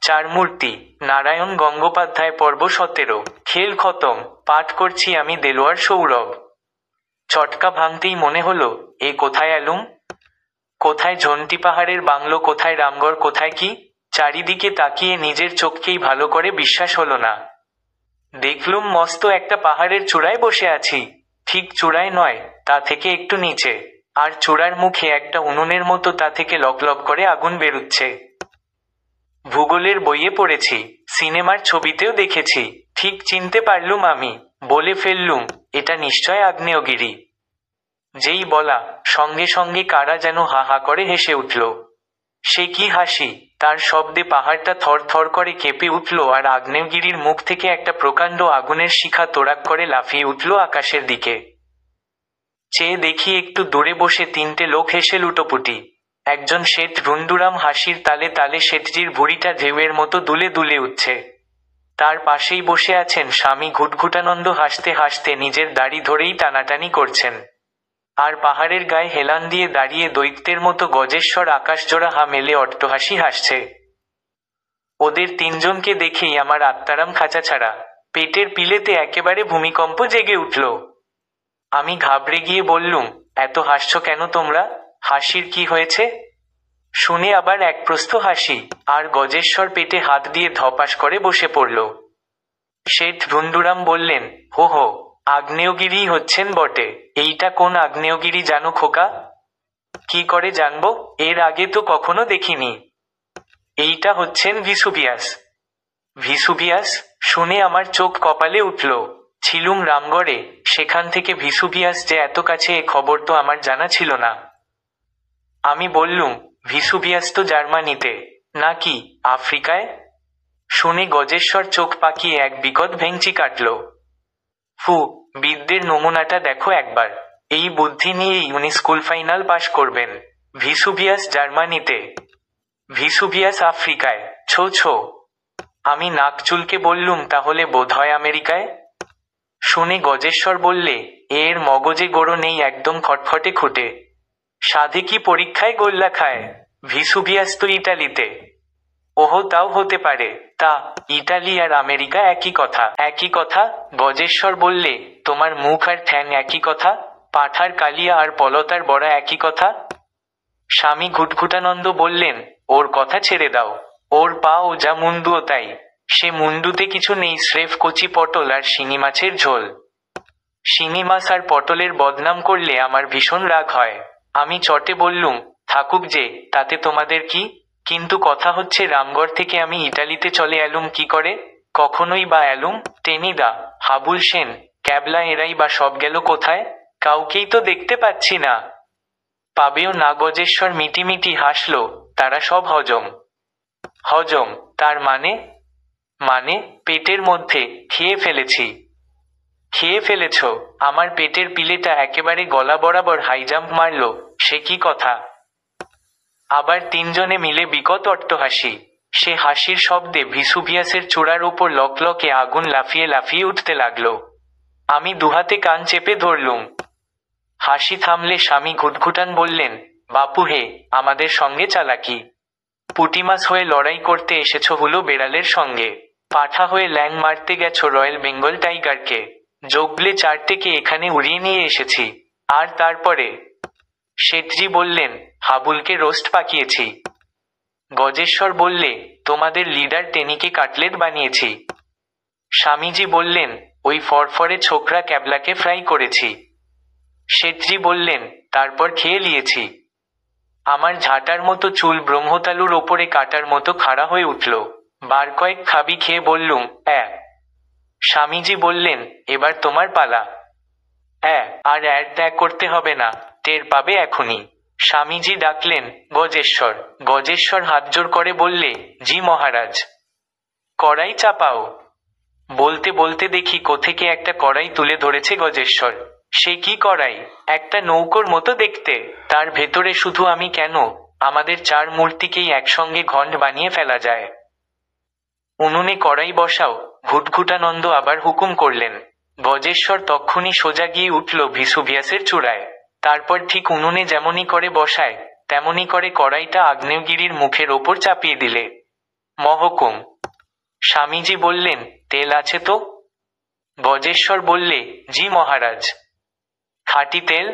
চার মূর্তি। নারায়ণ গঙ্গোপাধ্যায়, পর্ব 17। খেল খতম। পাঠ করছি আমি দেলোয়ার সৌরভ। চটকা ভাঙতেই মনে হলো, এ কোথায় এলুম? কোথায় ঝন্টি পাহাড়ের বাংলো, কোথায় রামগড়, কোথায় কি? চারিদিকে তাকিয়ে নিজের চোখকেই ভালো করে বিশ্বাস হলো না। দেখলুম মস্ত একটা পাহাড়ের চূড়ায় বসে আছি। ঠিক চূড়ায় নয়, তা থেকে একটু নিচে। আর চূড়ার মুখে একটা উনুনের মতো, তা থেকে লকলক করে আগুন বেরুচ্ছে। ভূগোলের বইয়ে পড়েছি, সিনেমার ছবিতেও দেখেছি, ঠিক চিনতে পারলুম আমি। বলে ফেললুম, এটা নিশ্চয় আগ্নেয়গিরি। যেই বলা, সঙ্গে সঙ্গে কারা যেন হা হা করে হেসে উঠল। সে কি হাসি! তার শব্দে পাহাড়টা থর থর করে কেঁপে উঠল, আর আগ্নেয়গিরির মুখ থেকে একটা প্রকাণ্ড আগুনের শিখা তোড়াক করে লাফিয়ে উঠল আকাশের দিকে। চেয়ে দেখি একটু দূরে বসে তিনটে লোক হেসে লুটোপুটি। একজন শেঠ রুন্ডুরাম, হাসির তালে তালে শেঠজির ভুঁড়িটা ঢেউয়ের মতো দুলে দুলে উঠছে। তার পাশেই বসে আছেন স্বামী ঘুটঘুটানন্দ, হাসতে হাসতে নিজের দাড়ি ধরেই টানাটানি করছেন। আর পাহাড়ের গায়ে হেলান দিয়ে দাঁড়িয়ে দৈত্যের মতো গজেশ্বর আকাশজোড়া হা মেলে অট্টহাসি হাসছে। ওদের তিনজনকে দেখেই আমার আত্মারাম খাঁচাছাড়া। পেটের পিলেতে একেবারে ভূমিকম্প জেগে উঠল। আমি ঘাবড়ে গিয়ে বললুম, এত হাসছ কেন তোমরা? হাসির কি হয়েছে? শুনে আবার এক প্রস্থ হাসি, আর গজেশ্বর পেটে হাত দিয়ে ধপাস করে বসে পড়ল। শেঠ রুন্ডুরাম বললেন, হো হো, আগ্নেয়গিরি হচ্ছেন বটে। এইটা কোন আগ্নেয়গিরি জানো খোকা? কি করে জানবো, এর আগে তো কখনো দেখিনি। এইটা হচ্ছেন ভিসুভিয়াস। ভিসুভিয়াস? শুনে আমার চোখ কপালে উঠল। ছিলুম রামগড়ে, সেখান থেকে ভিসুভিয়াস যে এত কাছে, এ খবর তো আমার জানা ছিল না। আমি বললুম, ভিসুভিয়াস তো জার্মানিতে। নাকি আফ্রিকায়? শুনে গজেশ্বর চোখ পাকিয়ে এক বিকট ভেঙচি কাটল। ফু, বিদ্যের নমুনাটা দেখো একবার। এই বুদ্ধি নিয়েই উনি স্কুল ফাইনাল পাশ করবেন। ভিসুভিয়াস জার্মানিতে, ভিসুভিয়াস আফ্রিকায়, ছো ছো। আমি নাক চুলকে বললুম, তাহলে বোধহয় আমেরিকায়। শুনে গজেশ্বর বললে, এর মগজে গোড়ো নেই, একদম খটখটে খুঁটে। সাধে কি পরীক্ষায় গোল্লা খায়? ভিসুভিয়াস তো ইটালিতে। ওহো, তাও হতে পারে। তা ইটালি আর আমেরিকা একই কথা? একই কথা, গজেশ্বর বললে। তোমার মুখ আর ঠ্যাং একই কথা? পাঠার কালিয়া আর পলতার বড়া একই কথা? স্বামী ঘুটঘুটানন্দ বললেন, ওর কথা ছেড়ে দাও। ওর পা ও যা মুন্ডুও তাই। সে মুন্ডুতে কিছু নেই, স্রেফ কচি পটল আর শিঙি মাছের ঝোল। শিঙি মাছ আর পটলের বদনাম করলে আমার ভীষণ রাগ হয়। আমি চটে বললুম, থাকুক যে, তাতে তোমাদের কি? কিন্তু কথা হচ্ছে, রামগড় থেকে আমি ইটালিতে চলে এলুম কি করে? কখনোই বা এলুম? টেনিদা, হাবুল সেন, ক্যাবলা, এরাই বা সব গেল কোথায়? কাউকেই তো দেখতে পাচ্ছি না। পাবেও না। গজেশ্বর মিটিমিটি হাসল। তারা সব হজম। হজম? তার মানে? মানে, পেটের মধ্যে খেয়ে ফেলেছি। খেয়ে ফেলেছ? আমার পেটের পিলেটা একেবারে গলা বরাবর হাইজাম্প মারল। সে কি কথা? আবার তিনজনে মিলে বিকট অট্টহাসি। সে হাসির শব্দে ভিসুভিয়াসের চূড়ার উপর লকলকে আগুন লাফিয়ে লাফিয়ে উঠতে লাগলো। আমি দুহাতে কান চেপে ধরলুম। হাসি থামলে স্বামী ঘুটঘুটান বললেন, বাপু হে, আমাদের সঙ্গে চালাকি। পুঁটিমাছ হয়ে লড়াই করতে এসেছ হুলো বেড়ালের সঙ্গে। পাঠা হয়ে ল্যাং মারতে গেছো রয়্যাল বেঙ্গল টাইগারকে। জগলে চারটেকে এখানে উড়িয়ে নিয়ে এসেছি। আর তারপরে? শেঠজি বললেন, হাবুলকে রোস্ট পাকিয়েছি। গজেশ্বর বললে, তোমাদের লিডার টেনিকে কাটলেট বানিয়েছি। স্বামীজি বললেন, ওই ফরফরে ছোকরা ক্যাবলাকে ফ্রাই করেছি। শেঠজি বললেন, তারপর খেয়ে নিয়েছি। আমার ঝাঁটার মতো চুল ব্রহ্মতালুর ওপরে কাটার মতো খাড়া হয়ে উঠল। বার কয়েক খাবি খেয়ে বললুম, স্বামীজি বললেন, এবার তোমার পালা। আর ত্যাগ করতে হবে না, টের পাবে এখনই। স্বামীজি ডাকলেন, গজেশ্বর। গজেশ্বর হাতজোড় করে বললে, জি মহারাজ। কড়াই চাপাও। বলতে বলতে দেখি কোথেকে একটা কড়াই তুলে ধরেছে গজেশ্বর। সে কি কড়াই! একটা নৌকোর মতো দেখতে। তার ভেতরে শুধু আমি কেন, আমাদের চার মূর্তিকেই একসঙ্গে ঘণ্ট বানিয়ে ফেলা যায়। উনুনে কড়াই বসাও। ঘুটঘুটানন্দ আবার হুকুম করলেন। গজেশ্বর তক্ষুনি সোজা গিয়ে উঠল ভিসুভিয়াসের চূড়ায়। তারপর ঠিক উনুনে যেমনি করে বসায়, তেমনি করে কড়াইটা আগ্নেয়গিরির মুখের ওপর চাপিয়ে দিলে। মহকুম। স্বামীজি বললেন, তেল আছে তো? গজেশ্বর বললে, জি মহারাজ। খাঁটি তেল?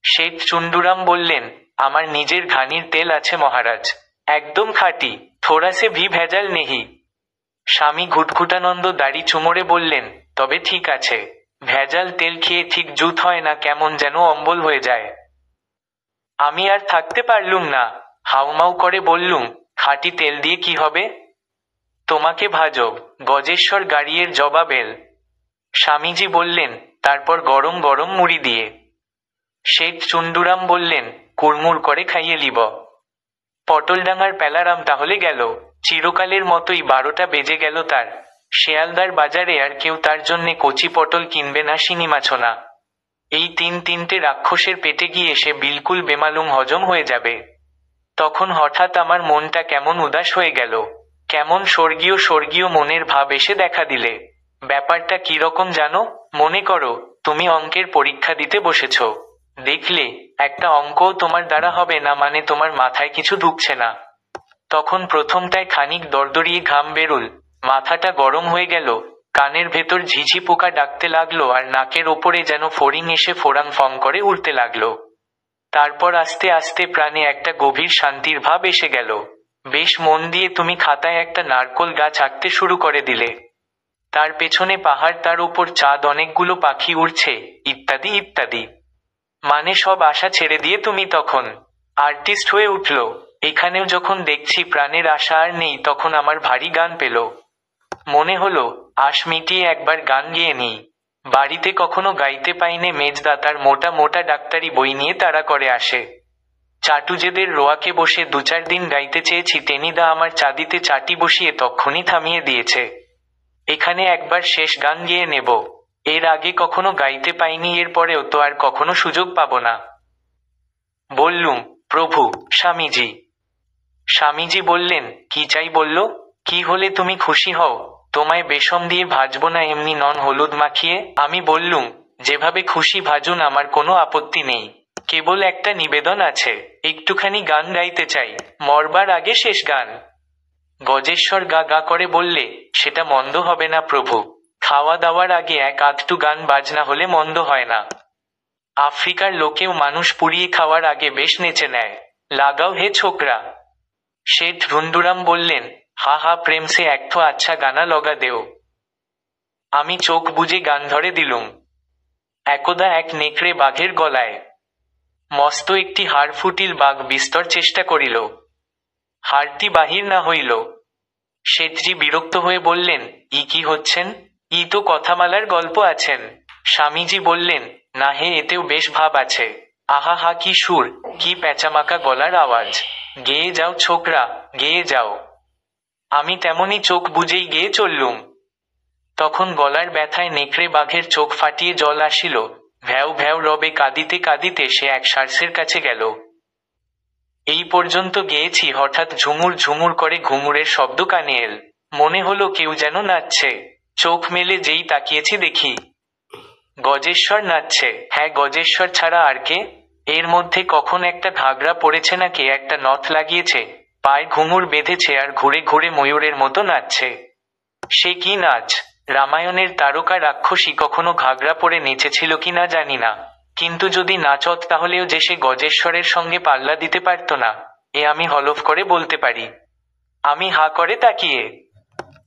শেঠ চুন্ডুরাম বললেন, আমার নিজের ঘানির তেল আছে মহারাজ, একদম খাঁটি, থোড়া সে ভি ভেজাল নেহি। স্বামী ঘুটঘুটানন্দ দাড়ি চুমড়ে বললেন, তবে ঠিক আছে, ভেজাল তেল খেয়ে ঠিক জুত হয় না, কেমন যেন অম্বল হয়ে যায়। আমি আর থাকতে পারলুম না, হাউমাউ করে বললুম, খাঁটি তেল দিয়ে কি হবে? তোমাকে ভাজব। গজেশ্বর গাড়িয়ের জবাব এল। স্বামীজি বললেন, তারপর গরম গরম মুড়ি দিয়ে। শেঠ চুন্ডুরাম বললেন, কুড়মুড় করে খাইয়ে লিব। পটলডাঙার প্যালারাম তাহলে গেল। চিরকালের মতোই 12টা বেজে গেল তার। শেয়ালদার বাজারে আর কেউ তার জন্যে কচি পটল কিনবে না, শিঙি মাছও না। এই তিনটে রাক্ষসের পেটে গিয়ে সে বিলকুল বেমালুম হজম হয়ে যাবে। তখন হঠাৎ আমার মনটা কেমন উদাস হয়ে গেল, কেমন স্বর্গীয় স্বর্গীয় মনের ভাব এসে দেখা দিলে। ব্যাপারটা কিরকম জানো? মনে করো তুমি অঙ্কের পরীক্ষা দিতে বসেছ, দেখলে একটা অঙ্কও তোমার দ্বারা হবে না, মানে তোমার মাথায় কিছু ঢুকছে না। তখন প্রথমটায় খানিক দরদরিয়ে ঘাম বেরুল, মাথাটা গরম হয়ে গেল, কানের ভেতর ঝিঝি পোকা ডাকতে লাগলো, আর নাকের ওপরে যেন ফড়িং এসে ফোড়াং ফং করে উড়তে লাগলো। তারপর আস্তে আস্তে প্রাণে একটা গভীর শান্তির ভাব এসে গেল। বেশ মন দিয়ে তুমি খাতায় একটা নারকোল গাছ আঁকতে শুরু করে দিলে। তার পেছনে পাহাড়, তার উপর চাঁদ, অনেকগুলো পাখি উড়ছে, ইত্যাদি ইত্যাদি। মানে সব আশা ছেড়ে দিয়ে তুমি তখন আর্টিস্ট হয়ে উঠল। এখানেও যখন দেখছি প্রাণের আশা আর নেই, তখন আমার ভারী গান পেল। মনে হলো আশ মিটিয়ে একবার গান গেয়ে নিই। বাড়িতে কখনো গাইতে পাইনে, মেজদা তার মোটা মোটা ডাক্তারি বই নিয়ে তাড়া করে আসে। চাটুজেদের রোয়াকে বসে 2-4 দিন গাইতে চেয়েছি, টেনিদা আমার চাঁদিতে চাটি বসিয়ে তক্ষুনি থামিয়ে দিয়েছে। এখানে একবার শেষ গান গেয়ে নেব। এর আগে কখনো গাইতে পাইনি, এর পরেও তো আর কখনো সুযোগ পাব না। বললুম, প্রভু, স্বামীজি। স্বামীজি বললেন, কি চাই বলল? কি হলে তুমি খুশি হও? তোমায় বেসম দিয়ে ভাজবো না এমনি নন হলুদ মাখিয়ে? আমি বললুম, যেভাবে খুশি ভাজুন, আমার কোনো আপত্তি নেই, কেবল একটা নিবেদন আছে, একটুখানি গান গাইতে চাই, মরবার আগে শেষ গান। গজেশ্বর গা গা করে বললে, সেটা মন্দ হবে না প্রভু, খাওয়া দাওয়ার আগে 1-8টু গান বাজনা হলে মন্দ হয় না। আফ্রিকার লোকেও মানুষ পুড়িয়ে খাওয়ার আগে বেশ নেচে নেয়, লাগাও হে ছোকরা। শেঠ ধুন্দুরাম বললেন, হা হা, প্রেম সে একঠো আচ্ছা গানা লগা দেও। আমি চোখ বুজে গান ধরে দিলুম। একদা এক নেকড়ে বাঘের গলায় মস্ত একটি হাড় ফুটিল, বাঘ বিস্তর চেষ্টা করিল, হাড়টি বাহির না হইল। শেঠজি বিরক্ত হয়ে বললেন, ই কি হচ্ছেন? ই তো কথামালার গল্প আছেন। স্বামীজি বললেন, না হে, এতেও বেশ ভাব আছে। আহা হা, কি সুর, কি প্যাঁচামাকা গলার আওয়াজ। গেয়ে যাও ছোকরা, গেয়ে যাও। আমি তেমনি চোখ বুজেই গেয়ে চললুম। তখন গলার ব্যথায় নেকড়ে বাঘের চোখ ফাটিয়ে জল আসিল। ভ্যাও ভ্যাও রবে কাঁদিতে কাঁদিতে সে এক সার্সের কাছে গেল। এই পর্যন্ত গেয়েছি, হঠাৎ ঝুমুর ঝুমুর করে ঘুঙুরের শব্দ কানে এল। মনে হলো কেউ যেন নাচছে। চোখ মেলে যেই তাকিয়েছি, দেখি গজেশ্বর নাচছে। হ্যাঁ, গজেশ্বর ছাড়া আর কে? এর মধ্যে কখন একটা ঘাগরা পড়েছে না কে একটা নথ লাগিয়েছে, পায়ে ঘুঙুর বেঁধেছে, আর ঘুরে ঘুরে ময়ূরের মতো নাচছে। সে কি নাচ! রামায়ণের তারকা রাক্ষসী কখনো ঘাগরা পরে নেচেছিল কি না জানি না, কিন্তু যদি নাচত তাহলেও যে সে গজেশ্বরের সঙ্গে পাল্লা দিতে পারত না, এ আমি হলফ করে বলতে পারি। আমি হা করে তাকিয়ে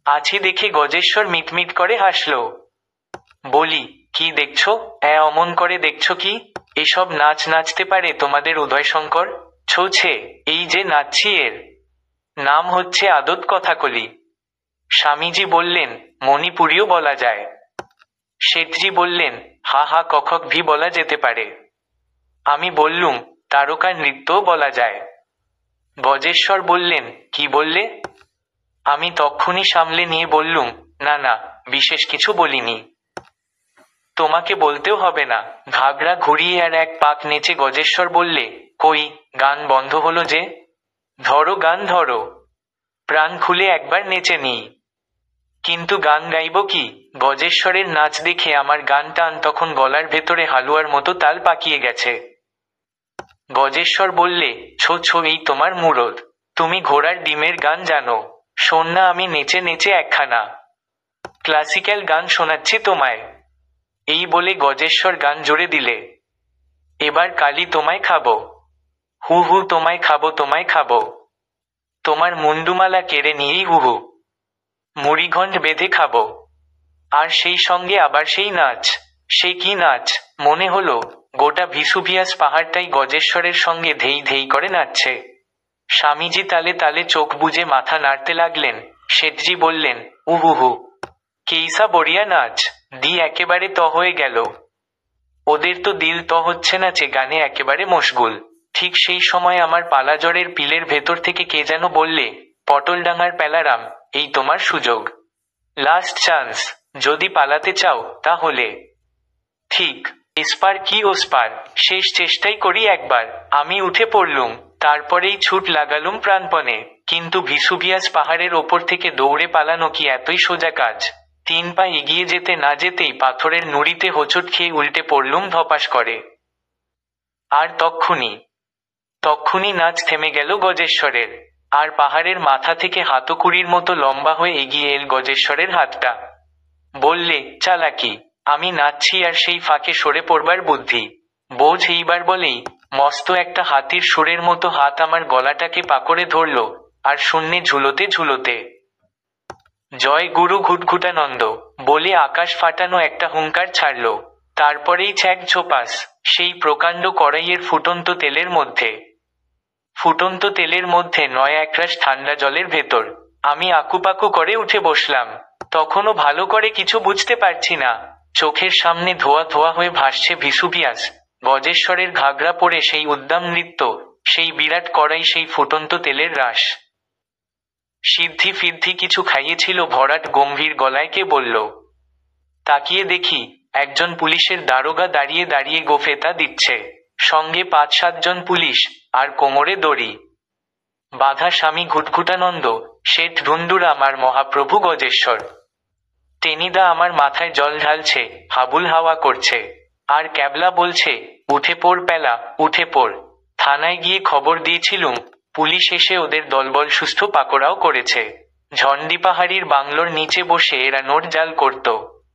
আছি দেখে গজেশ্বর মিটমিট করে হাসল। বলি, কি দেখছো? অমন করে দেখছো কি? এসব নাচ নাচতে পারে তোমাদের উদয়শঙ্কর? ছোছে, এই যে নাচছি, এর নাম হচ্ছে আদত কথাকলি। স্বামীজি বললেন, মণিপুরীও বলা যায়। শেঠজি বললেন, হা হা, কখক ভি বলা যেতে পারে। আমি বললুম, তারকা নৃত্যও বলা যায়। গজেশ্বর বললেন, কি বললে? আমি তক্ষুনি সামলে নিয়ে বললুম, না না, বিশেষ কিছু বলিনি। তোমাকে বলতেও হবে না। ঘাগরা ঘুরিয়ে আর এক পাক নেচে গজেশ্বর বললে, কই, গান বন্ধ হলো যে? ধরো গান ধরো, প্রাণ খুলে একবার নেচে নিই। কিন্তু গান গাইব কি? গজেশ্বরের নাচ দেখে আমার গান টান তখন গলার ভেতরে হালুয়ার মতো তাল পাকিয়ে গেছে। গজেশ্বর বললে, ছো ছো, এই তোমার মুরদ, তুমি ঘোড়ার ডিমের গান জানো। শোন না, আমি নেচে নেচে একখানা ক্লাসিক্যাল গান শোনাচ্ছি তোমায়। এই বলে গজেশ্বর গান জুড়ে দিলে। এবার কালি তোমায় খাবো, হু হু তোমায় খাবো, তোমায় খাবো, তোমার মুন্ডুমালা কেড়ে নিয়েই হু হু, মুড়িঘণ্ট বেঁধে খাবো। আর সেই সঙ্গে আবার সেই নাচ। সে কি নাচ! মনে হলো গোটা ভিসুভিয়াস পাহাড়টাই গজেশ্বরের সঙ্গে ধেই ধেই করে নাচছে। স্বামীজি তালে তালে চোখ বুজে মাথা নাড়তে লাগলেন। শেঠজি বললেন, উহুহু, কেইসা বড়িয়া নাচ! দি একেবারে ত হয়ে গেল। ওদের তো দিল ত হচ্ছে না, যে গানে একেবারে মশগুল। ঠিক সেই সময় আমার পালাজড়ের পিলের ভেতর থেকে কে যেন বললে, পটলডাঙ্গার প্যালারাম, এই তোমার সুযোগ, লাস্ট চান্স। যদি পালাতে চাও তাহলে। ঠিক এসপার কি ওসপার, শেষ চেষ্টাই করি একবার। আমি উঠে পড়লুম, তারপরেই ছুট লাগালুম প্রাণপণে। কিন্তু ভিসুভিয়াস পাহাড়ের ওপর থেকে দৌড়ে পালানো কি এতই সোজা কাজ! 3 পা এগিয়ে যেতে না যেতেই পাথরের নুড়িতে হোঁচট খেয়ে উল্টে পড়লুম ধপাস করে। আর তক্ষুনি নাচ থেমে গেল গজেশ্বরের। আর পাহাড়ের মাথা থেকে হাতকুড়ির মতো লম্বা হয়ে এগিয়ে এল গজেশ্বরের হাতটা। বললে, চালাকি, আমি নাচছি আর সেই ফাঁকে সরে পড়বার বুদ্ধি। বোঝ এইবার বলেই মস্ত একটা হাতির সুরের মতো হাত আমার গলাটাকে পাকড়ে ধরল, আর শূন্যে ঝুলোতে ঝুলোতে জয় গুরু ঘুটঘুটানন্দ বলে আকাশ ফাটানো একটা হুঙ্কার ছাড়ল। তারপরেই ছ্যাঁক ছোপাস সেই প্রকাণ্ড কড়াইয়ের ফুটন্ত তেলের মধ্যে নয় একরাশ ঠান্ডা জলের ভেতর। আমি আকুপাকু করে উঠে বসলাম। তখনও ভালো করে কিছু বুঝতে পারছি না। চোখের সামনে ধোয়া ধোয়া হয়ে ভাসছে ভিসুভিয়াস, গজেশ্বরের ঘাগরা পরে সেই উদ্দাম নৃত্য, সেই বিরাট কড়াই, সেই ফুটন্ত তেলের রাশ। সিদ্ধি ফিদ্ধি কিছু খাইয়েছিল ভরাট গম্ভীর গলায় কে বলল। তাকিয়ে দেখি একজন পুলিশের দারোগা দাঁড়িয়ে দাঁড়িয়ে গোফেতা দিচ্ছে, সঙ্গে 5-7 জন পুলিশ, আর কোমরে দড়ি বাঁধা স্বামী ঘুটঘুটানন্দ, শেঠ ধুন্দুরাম আর মহাপ্রভু গজেশ্বর। টেনিদা আমার মাথায় জল ঢালছে, হাবুল হাওয়া করছে, আর ক্যাবলা বলছে, উঠে পড় প্যালা, উঠে পড়। থানায় গিয়ে খবর দিয়েছিলুম, পুলিশ এসে ওদের দলবল সুস্থ পাকড়াও করেছে। ঝন্ডিপাহাড়ির বাংলোর নিচে বসে এরা নোট জাল করত।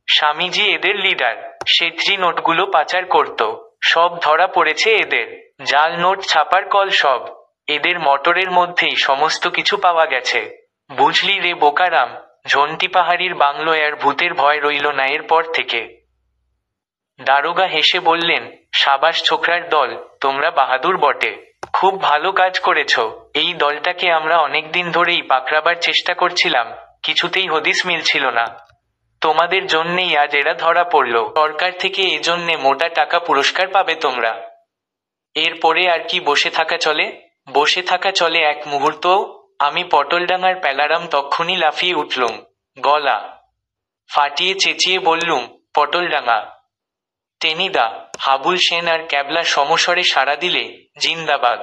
স্বামীজি এদের লিডার। শেঠজি নোটগুলো পাচার করত। সব ধরা পড়েছে এদের। জাল নোট ছাপার কল সব এদের মটরের মধ্যেই সমস্ত কিছু পাওয়া গেছে। বুঝলি রে বোকারাম, ঝন্টিপাহাড়ির বাংলোয় আর ভূতের ভয় রইল না এরপর থেকে। দারোগা হেসে বললেন, সাবাস ছোকরার দল, তোমরা বাহাদুর বটে। খুব ভালো কাজ করেছ। এই দলটাকে আমরা অনেকদিন ধরেই পাকড়াবার চেষ্টা করছিলাম, কিছুতেই হদিস মিলছিল না। তোমাদের জন্যেই আজ এরা ধরা পড়ল। সরকার থেকে এজন্যে মোটা টাকা পুরস্কার পাবে তোমরা। এরপরে আর কি বসে থাকা চলে? বসে থাকা চলে এক মুহূর্তও? আমি পটলডাঙ্গার প্যালারাম তক্ষুনি লাফিয়ে উঠলুম। গলা ফাটিয়ে চেঁচিয়ে বললুম, পটলডাঙ্গা! টেনিদা, হাবুল সেন আর ক্যাবলা সমস্বরে সাড়া দিলে, জিন্দাবাদ।